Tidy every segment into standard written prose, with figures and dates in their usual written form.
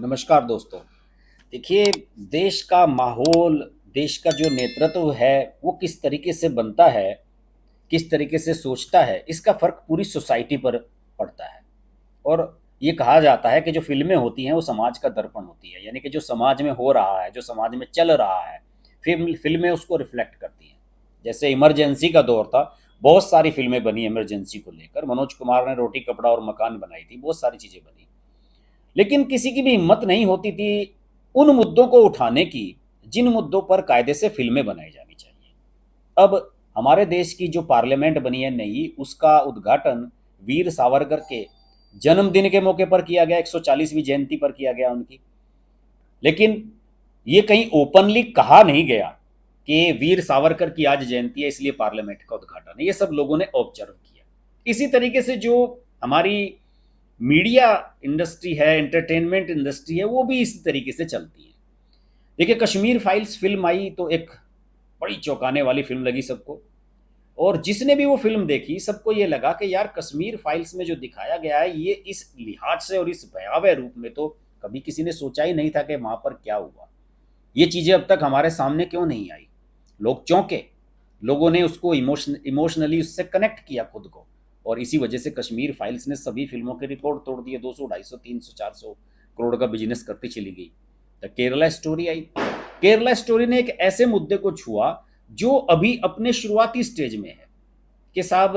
नमस्कार दोस्तों। देखिए, देश का माहौल, देश का जो नेतृत्व है, वो किस तरीके से बनता है, किस तरीके से सोचता है, इसका फ़र्क पूरी सोसाइटी पर पड़ता है। और ये कहा जाता है कि जो फ़िल्में होती हैं, वो समाज का दर्पण होती है, यानी कि जो समाज में हो रहा है, जो समाज में चल रहा है, फ़िल्में उसको रिफ्लेक्ट करती हैं। जैसे इमरजेंसी का दौर था, बहुत सारी फ़िल्में बनी इमरजेंसी को लेकर। मनोज कुमार ने रोटी, कपड़ा और मकान बनाई थी, बहुत सारी चीज़ें बनी। लेकिन किसी की भी हिम्मत नहीं होती थी उन मुद्दों को उठाने की जिन मुद्दों पर कायदे से फिल्में बनाई जानी चाहिए। अब हमारे देश की जो पार्लियामेंट बनी है नई, उसका उद्घाटन वीर सावरकर के जन्मदिन के मौके पर किया गया, 140वीं जयंती पर किया गया उनकी। लेकिन ये कहीं ओपनली कहा नहीं गया कि वीर सावरकर की आज जयंती है इसलिए पार्लियामेंट का उद्घाटन है। ये सब लोगों ने ऑब्जर्व किया। इसी तरीके से जो हमारी मीडिया इंडस्ट्री है, एंटरटेनमेंट इंडस्ट्री है, वो भी इसी तरीके से चलती है। देखिए, कश्मीर फाइल्स फिल्म आई तो एक बड़ी चौंकाने वाली फिल्म लगी सबको। और जिसने भी वो फिल्म देखी, सबको ये लगा कि यार, कश्मीर फाइल्स में जो दिखाया गया है, ये इस लिहाज से और इस भयावह रूप में तो कभी किसी ने सोचा ही नहीं था कि वहां पर क्या हुआ। ये चीज़ें अब तक हमारे सामने क्यों नहीं आई। लोग चौंके, लोगों ने उसको इमोशनली उससे कनेक्ट किया खुद को। और इसी वजह से कश्मीर फाइल्स ने सभी फिल्मों के रिकॉर्ड तोड़ दिए। 200, 250, 300, 400 करोड़ का बिजनेस करती चली गई। तो Kerala story I. Kerala story ने एक ऐसे मुद्दे को छुआ जो अभी अपने शुरुआती स्टेज में है कि साहब,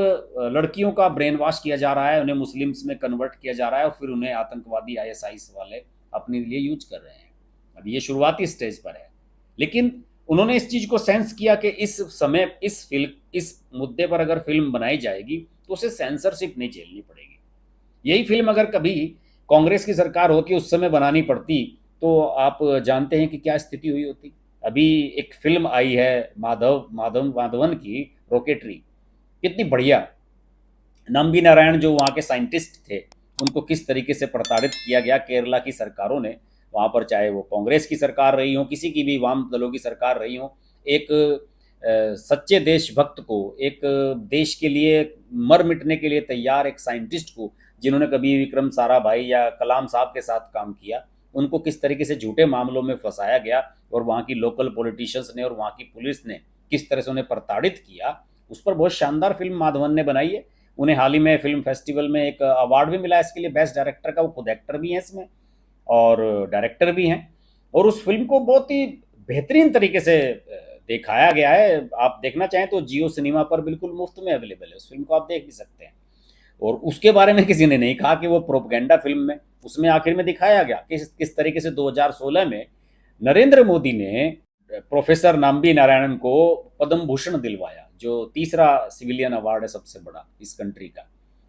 लड़कियों का ब्रेन वॉश किया जा रहा है, उन्हें मुस्लिम्स में कन्वर्ट किया जा रहा है और फिर उन्हें आतंकवादी आईएसआईएस वाले अपने लिए यूज कर रहे हैं। अभी ये शुरुआती स्टेज पर है। लेकिन उन्होंने इस चीज़ को सेंस किया कि इस समय इस मुद्दे पर अगर फिल्म बनाई जाएगी तो उसे सेंसरशिप नहीं झेलनी पड़ेगी। यही फिल्म अगर कभी कांग्रेस की सरकार होती, उस समय बनानी पड़ती, तो आप जानते हैं कि क्या स्थिति हुई होती। अभी एक फिल्म आई है माधवन की, रॉकेटरी। कितनी बढ़िया। नंबी नारायण जो वहाँ के साइंटिस्ट थे, उनको किस तरीके से प्रताड़ित किया गया केरला की सरकारों ने। वहाँ पर चाहे वो कांग्रेस की सरकार रही हो, किसी की भी वाम दलों की सरकार रही हो, एक सच्चे देशभक्त को, एक देश के लिए मर मिटने के लिए तैयार एक साइंटिस्ट को, जिन्होंने कभी विक्रम साराभाई या कलाम साहब के साथ काम किया, उनको किस तरीके से झूठे मामलों में फंसाया गया। और वहाँ की लोकल पॉलिटिशियंस ने और वहाँ की पुलिस ने किस तरह से उन्हें प्रताड़ित किया, उस पर बहुत शानदार फिल्म माधवन ने बनाई है। उन्हें हाल ही में फिल्म फेस्टिवल में एक अवार्ड भी मिला है इसके लिए, बेस्ट डायरेक्टर का। वो खुद एक्टर भी हैं इसमें और डायरेक्टर भी हैं। और उस फिल्म को बहुत ही बेहतरीन तरीके से दिखाया गया है। आप देखना चाहें तो जियो सिनेमा पर बिल्कुल मुफ्त में अवेलेबल है, उस फिल्म को आप देख भी सकते हैं। और उसके बारे में किसी ने नहीं कहा कि वो प्रोपगेंडा फिल्म में, उसमें आखिर में दिखाया गया कि किस तरीके से 2016 में नरेंद्र मोदी ने प्रोफेसर नाम्बी नारायणन को पद्म भूषण दिलवाया, जो तीसरा सिविलियन अवार्ड है सबसे बड़ा इस कंट्री का।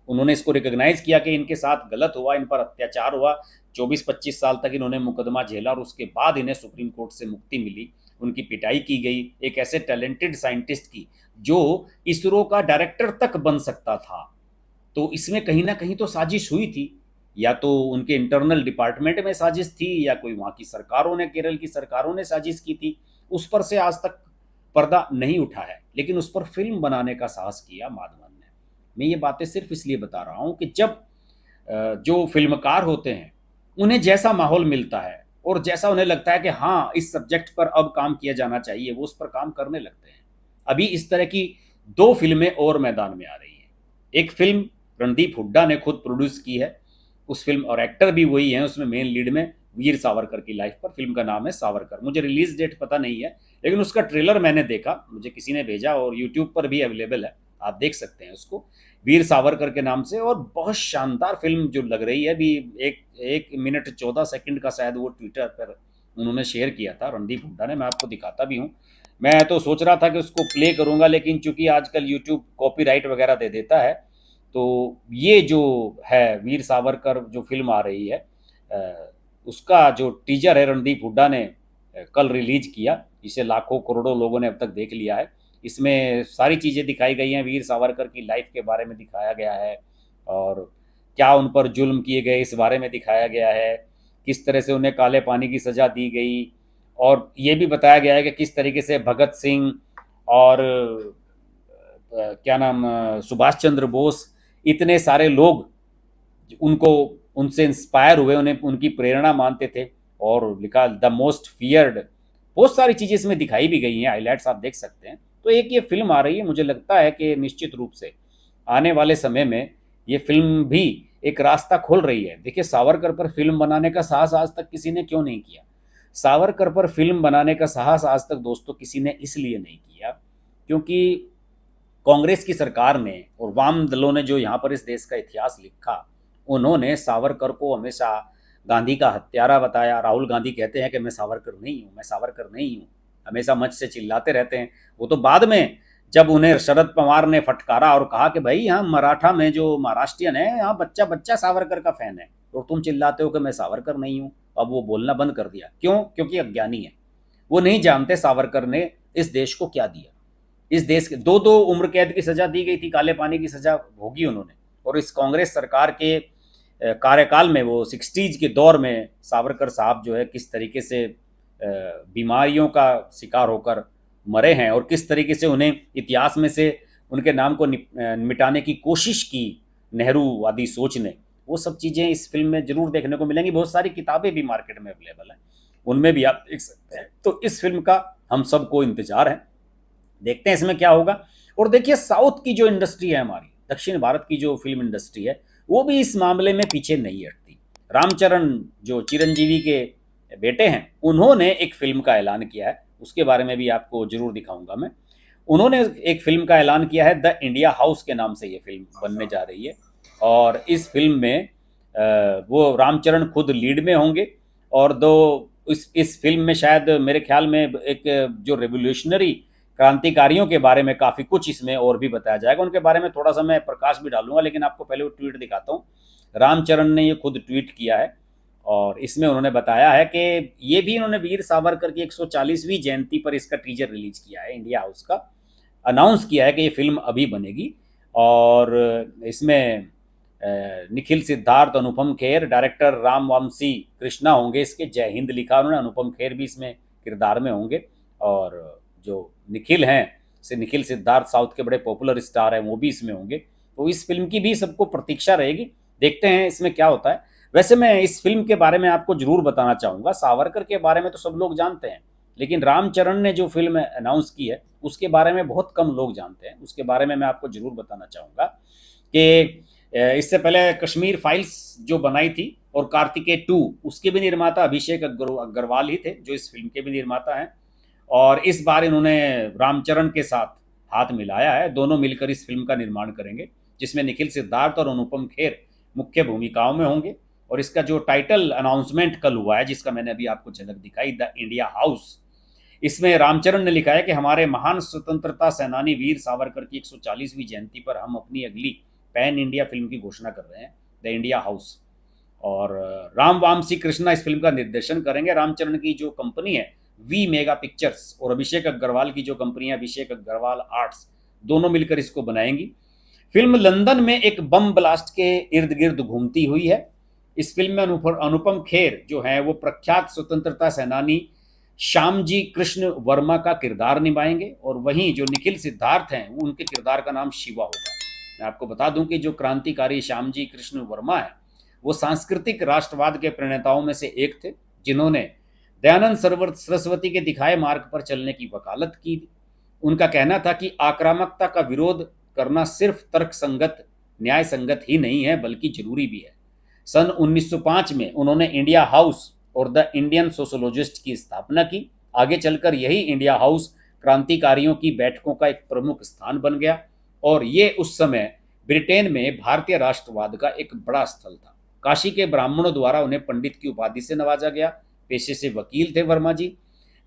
उन्होंने इसको रिकॉग्नाइज किया कि इनके साथ गलत हुआ, इन पर अत्याचार हुआ। 24-25 साल तक इन्होंने मुकदमा झेला और उसके बाद इन्हें सुप्रीम कोर्ट से मुक्ति मिली। उनकी पिटाई की गई एक ऐसे टैलेंटेड साइंटिस्ट की जो इसरो का डायरेक्टर तक बन सकता था। तो इसमें कहीं ना कहीं तो साजिश हुई थी, या तो उनके इंटरनल डिपार्टमेंट में साजिश थी, या कोई वहाँ की सरकारों ने, केरल की सरकारों ने साजिश की थी। उस पर से आज तक पर्दा नहीं उठा है, लेकिन उस पर फिल्म बनाने का साहस किया माधवन ने। मैं ये बातें सिर्फ इसलिए बता रहा हूँ कि जब जो फिल्मकार होते हैं, उन्हें जैसा माहौल मिलता है और जैसा उन्हें लगता है कि हाँ, इस सब्जेक्ट पर अब काम किया जाना चाहिए, वो उस पर काम करने लगते हैं। अभी इस तरह की दो फिल्में और मैदान में आ रही हैं। एक फिल्म रणदीप हुड्डा ने खुद प्रोड्यूस की है, उस फिल्म, और एक्टर भी वही हैं उसमें मेन लीड में, वीर सावरकर की लाइफ पर। फिल्म का नाम है सावरकर। मुझे रिलीज डेट पता नहीं है, लेकिन उसका ट्रेलर मैंने देखा, मुझे किसी ने भेजा और यूट्यूब पर भी अवेलेबल है, आप देख सकते हैं उसको, वीर सावरकर के नाम से। और बहुत शानदार फिल्म जो लग रही है। अभी 1 मिनट 14 सेकंड का शायद वो ट्विटर पर उन्होंने शेयर किया था रणदीप हुड्डा ने, मैं आपको दिखाता भी हूँ। मैं तो सोच रहा था कि उसको प्ले करूंगा, लेकिन चूंकि आजकल यूट्यूब कॉपीराइट वगैरह दे देता है, तो ये जो है वीर सावरकर जो फिल्म आ रही है, उसका जो टीजर है रणदीप हुड्डा ने कल रिलीज किया। इसे लाखों करोड़ों लोगों ने अब तक देख लिया है। इसमें सारी चीज़ें दिखाई गई हैं, वीर सावरकर की लाइफ के बारे में दिखाया गया है, और क्या उन पर जुल्म किए गए इस बारे में दिखाया गया है, किस तरह से उन्हें काले पानी की सज़ा दी गई। और ये भी बताया गया है कि किस तरीके से भगत सिंह और क्या नाम, सुभाष चंद्र बोस, इतने सारे लोग उनको उनसे इंस्पायर हुए, उन्हें उनकी प्रेरणा मानते थे। और लिखा द मोस्ट फियर्ड, बहुत सारी चीज़ें इसमें दिखाई भी गई हैं, हाईलाइट्स आप देख सकते हैं। तो एक ये फिल्म आ रही है, मुझे लगता है कि निश्चित रूप से आने वाले समय में ये फिल्म भी एक रास्ता खोल रही है। देखिए, सावरकर पर फिल्म बनाने का साहस आज तक किसी ने क्यों नहीं किया? सावरकर पर फिल्म बनाने का साहस आज तक दोस्तों किसी ने इसलिए नहीं किया क्योंकि कांग्रेस की सरकार ने और वाम दलों ने जो यहाँ पर इस देश का इतिहास लिखा, उन्होंने सावरकर को हमेशा गांधी का हत्यारा बताया। राहुल गांधी कहते हैं कि मैं सावरकर नहीं हूँ, मैं सावरकर नहीं हूँ, हमेशा मंच से चिल्लाते रहते हैं। वो तो बाद में जब उन्हें शरद पवार ने फटकारा और कहा कि भाई यहाँ मराठा में जो महाराष्ट्रियन है, यहाँ बच्चा बच्चा सावरकर का फैन है और तुम चिल्लाते हो कि मैं सावरकर नहीं हूँ। अब वो बोलना बंद कर दिया। क्यों? क्योंकि अज्ञानी है, वो नहीं जानते सावरकर ने इस देश को क्या दिया। इस देश के दो दो उम्र कैद की सजा दी गई थी, काले पानी की सजा भोगी उन्होंने। और इस कांग्रेस सरकार के कार्यकाल में, वो 60s के दौर में सावरकर साहब जो है किस तरीके से बीमारियों का शिकार होकर मरे हैं और किस तरीके से उन्हें इतिहास में से उनके नाम को मिटाने की कोशिश की नेहरूवादी सोच ने, वो सब चीज़ें इस फिल्म में जरूर देखने को मिलेंगी। बहुत सारी किताबें भी मार्केट में अवेलेबल हैं, उनमें भी आप देख सकते हैं। तो इस फिल्म का हम सबको इंतजार है, देखते हैं इसमें क्या होगा। और देखिए, साउथ की जो इंडस्ट्री है हमारी, दक्षिण भारत की जो फिल्म इंडस्ट्री है, वो भी इस मामले में पीछे नहीं हटती। रामचरण जो चिरंजीवी के बेटे हैं, उन्होंने एक फिल्म का ऐलान किया है, उसके बारे में भी आपको जरूर दिखाऊंगा मैं। उन्होंने एक फिल्म का ऐलान किया है, द इंडिया हाउस के नाम से ये फिल्म बनने जा रही है। और इस फिल्म में वो रामचरण खुद लीड में होंगे। और दो इस फिल्म में शायद मेरे ख्याल में एक जो रेवोल्यूशनरी क्रांतिकारियों के बारे में काफ़ी कुछ इसमें और भी बताया जाएगा। उनके बारे में थोड़ा सा मैं प्रकाश भी डालूंगा, लेकिन आपको पहले वो ट्वीट दिखाता हूँ। रामचरण ने ये खुद ट्वीट किया है और इसमें उन्होंने बताया है कि ये भी इन्होंने वीर सावरकर की 140वीं जयंती पर इसका टीजर रिलीज किया है, इंडिया हाउस का अनाउंस किया है कि ये फिल्म अभी बनेगी। और इसमें निखिल सिद्धार्थ, अनुपम खेर, डायरेक्टर राम वामसी कृष्णा होंगे इसके। जय हिंद लिखा उन्होंने, अनुपम खेर भी इसमें किरदार में होंगे। और जो निखिल हैं, से निखिल सिद्धार्थ साउथ के बड़े पॉपुलर स्टार हैं, वो भी इसमें होंगे। तो इस फिल्म की भी सबको प्रतीक्षा रहेगी, देखते हैं इसमें क्या होता है। वैसे मैं इस फिल्म के बारे में आपको जरूर बताना चाहूँगा, सावरकर के बारे में तो सब लोग जानते हैं, लेकिन रामचरण ने जो फिल्म अनाउंस की है उसके बारे में बहुत कम लोग जानते हैं। उसके बारे में मैं आपको जरूर बताना चाहूँगा कि इससे पहले कश्मीर फाइल्स जो बनाई थी और कार्तिकेय 2, उसके भी निर्माता अभिषेक अग्रवाल ही थे, जो इस फिल्म के भी निर्माता हैं। और इस बार इन्होंने रामचरण के साथ हाथ मिलाया है, दोनों मिलकर इस फिल्म का निर्माण करेंगे, जिसमें निखिल सिद्धार्थ और अनुपम खेर मुख्य भूमिकाओं में होंगे। और इसका जो टाइटल अनाउंसमेंट कल हुआ है, जिसका मैंने अभी आपको झलक दिखाई, द इंडिया हाउस, इसमें रामचरण ने लिखा है कि हमारे महान स्वतंत्रता सेनानी वीर सावरकर की 140वीं जयंती पर हम अपनी अगली पैन इंडिया फिल्म की घोषणा कर रहे हैं, द इंडिया हाउस। और राम वामसी कृष्णा इस फिल्म का निर्देशन करेंगे। रामचरण की जो कंपनी है वी मेगा पिक्चर्स, और अभिषेक अग्रवाल की जो कंपनी है अभिषेक अग्रवाल आर्ट्स, दोनों मिलकर इसको बनाएंगी। फिल्म लंदन में एक बम ब्लास्ट के इर्द गिर्द घूमती हुई है। इस फिल्म में अनुपम खेर जो है वो प्रख्यात स्वतंत्रता सेनानी श्यामजी कृष्ण वर्मा का किरदार निभाएंगे। और वहीं जो निखिल सिद्धार्थ हैं, उनके किरदार का नाम शिवा होगा। मैं आपको बता दूं कि जो क्रांतिकारी श्यामजी कृष्ण वर्मा है, वो सांस्कृतिक राष्ट्रवाद के प्रणेताओं में से एक थे, जिन्होंने दयानंद सरस्वती के दिखाए मार्ग पर चलने की वकालत की। उनका कहना था कि आक्रामकता का विरोध करना सिर्फ तर्क संगत, न्याय संगत ही नहीं है, बल्कि जरूरी भी है। सन 1905 में उन्होंने इंडिया हाउस और द इंडियन सोशोलॉजिस्ट की स्थापना की। आगे चलकर यही इंडिया हाउस क्रांतिकारियों की बैठकों का एक प्रमुख स्थान बन गया और ये उस समय ब्रिटेन में भारतीय राष्ट्रवाद का एक बड़ा स्थल था। काशी के ब्राह्मणों द्वारा उन्हें पंडित की उपाधि से नवाजा गया। पेशे से वकील थे वर्मा जी,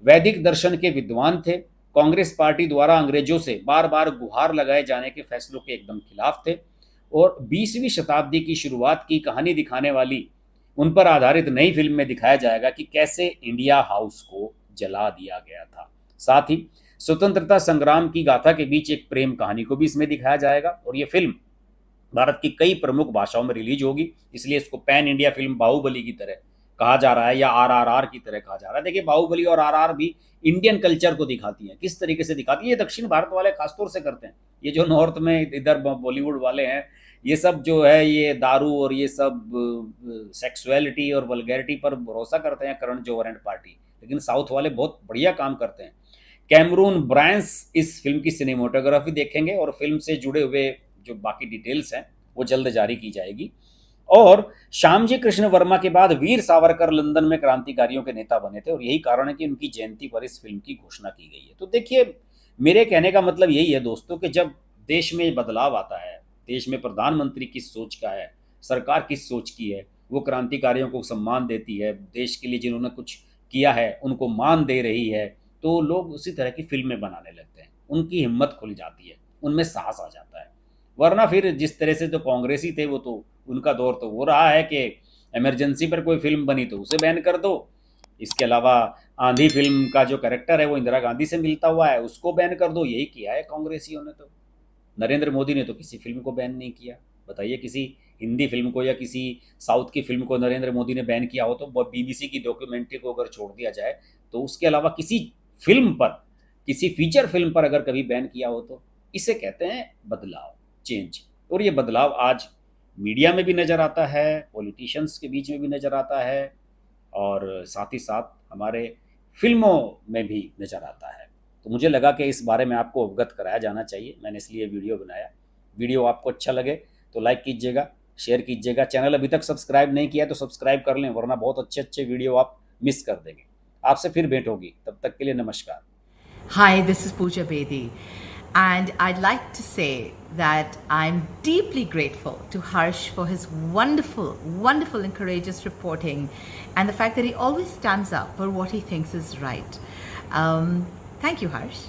वैदिक दर्शन के विद्वान थे। कांग्रेस पार्टी द्वारा अंग्रेजों से बार बार गुहार लगाए जाने के फैसलों के एकदम खिलाफ थे और 20वीं शताब्दी की शुरुआत की कहानी दिखाने वाली उन पर आधारित नई फिल्म में दिखाया जाएगा कि कैसे इंडिया हाउस को जला दिया गया था। साथ ही स्वतंत्रता संग्राम की गाथा के बीच एक प्रेम कहानी को भी इसमें दिखाया जाएगा। और ये फिल्म भारत की कई प्रमुख भाषाओं में रिलीज होगी, इसलिए इसको पैन इंडिया फिल्म बाहुबली की तरह कहा जा रहा है या आरआरआर की तरह कहा जा रहा है। देखिए, बाहुबली और आरआर भी इंडियन कल्चर को दिखाती हैं, किस तरीके से दिखाती है। ये दक्षिण भारत वाले खासतौर से करते हैं, ये जो नॉर्थ में इधर बॉलीवुड वाले हैं, ये सब जो है ये दारू और ये सब सेक्सुअलिटी और वल्गैरिटी पर भरोसा करते हैं, करण जौहर एंड पार्टी। लेकिन साउथ वाले बहुत बढ़िया काम करते हैं। कैमरून ब्रायंस इस फिल्म की सिनेमाटोग्राफी देखेंगे और फिल्म से जुड़े हुए जो बाकी डिटेल्स हैं वो जल्द जारी की जाएगी। और श्यामजी कृष्ण वर्मा के बाद वीर सावरकर लंदन में क्रांतिकारियों के नेता बने थे और यही कारण है कि उनकी जयंती पर इस फिल्म की घोषणा की गई है। तो देखिए, मेरे कहने का मतलब यही है दोस्तों कि जब देश में बदलाव आता है, देश में प्रधानमंत्री किस सोच का है, सरकार किस सोच की है, वो क्रांतिकारियों को सम्मान देती है, देश के लिए जिन्होंने कुछ किया है उनको मान दे रही है, तो लोग उसी तरह की फिल्में बनाने लगते हैं, उनकी हिम्मत खुल जाती है, उनमें साहस आ जाता है। वरना फिर जिस तरह से जो कांग्रेसी थे वो तो उनका दौर तो वो रहा है कि इमरजेंसी पर कोई फिल्म बनी तो उसे बैन कर दो, इसके अलावा आंधी फिल्म का जो कैरेक्टर है वो इंदिरा गांधी से मिलता हुआ है उसको बैन कर दो, यही किया है कांग्रेसियों ने। तो नरेंद्र मोदी ने तो किसी फिल्म को बैन नहीं किया। बताइए, किसी हिंदी फिल्म को या किसी साउथ की फिल्म को नरेंद्र मोदी ने बैन किया हो तो बीबीसी की डॉक्यूमेंट्री को अगर छोड़ दिया जाए तो उसके अलावा किसी फिल्म पर, किसी फीचर फिल्म पर अगर कभी बैन किया हो तो इसे कहते हैं बदलाव, चेंज। और ये बदलाव आज मीडिया में भी नज़र आता है, पॉलिटिशियंस के बीच में भी नज़र आता है और साथ ही साथ हमारे फिल्मों में भी नज़र आता है। तो मुझे लगा कि इस बारे में आपको अवगत कराया जाना चाहिए, मैंने इसलिए वीडियो बनाया। वीडियो आपको अच्छा लगे तो लाइक कीजिएगा, शेयर कीजिएगा। चैनल अभी तक सब्सक्राइब नहीं किया तो सब्सक्राइब कर लें, वरना बहुत अच्छे अच्छे वीडियो आप मिस कर देंगे। आपसे फिर भेंट होगी, तब तक के लिए नमस्कार। Hi, this is Pooja Bedi, and I'd like to say that I'm deeply grateful to Harsh for his wonderful, wonderful and courageous reporting and the fact that he always stands up for what he thinks is right. Thank you, Harsh,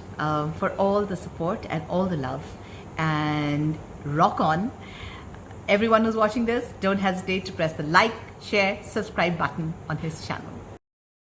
for all the support and all the love, and rock on. Everyone who's watching this, don't hesitate to press the like, share, subscribe button on his channel.